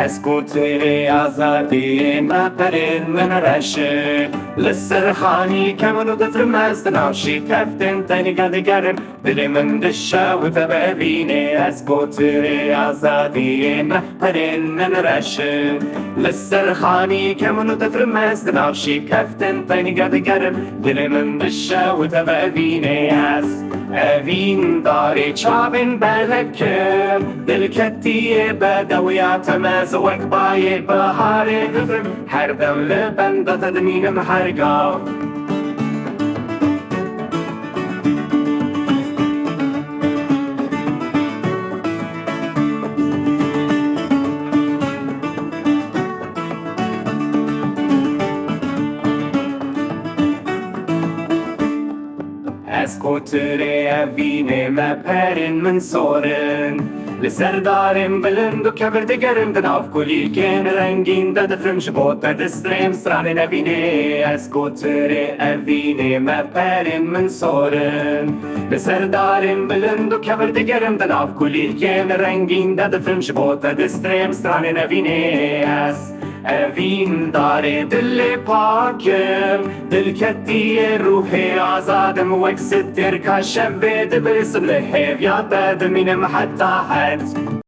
Ez kotirê azadiyê me perên min reşê li ser xanî kevn û difrim ez di nav şikeftên tenik digerim dilê min dişewite be evînê Ez kotirê azadiyê me perên min reşê li ser xanî kevn û difrim ez di nav şikeftên tenik digerim dilê min dişewite be evînê Ez evîndarê çavên belek Dilketiyê bedewiya temez wek bayê biharê difrim her dem li benda te dimînim her gav Ez kotirê evînê me perên min sorin li ser darên bilind û kevir digerim di nav kulîlkên rengîn de difrim ji bo te distrêm stranên evînê Ez kotirê evînê me perên min sorin li ser darên bilind û kevir digerim di nav kulîlkên rengîn de difrim ji bo te distrêm stranên evînê Ez evîndarê dilê pakim Dilketiyê ruhê azadim wek sitir ka şevê dibirsim li hêviya te dimînim heta het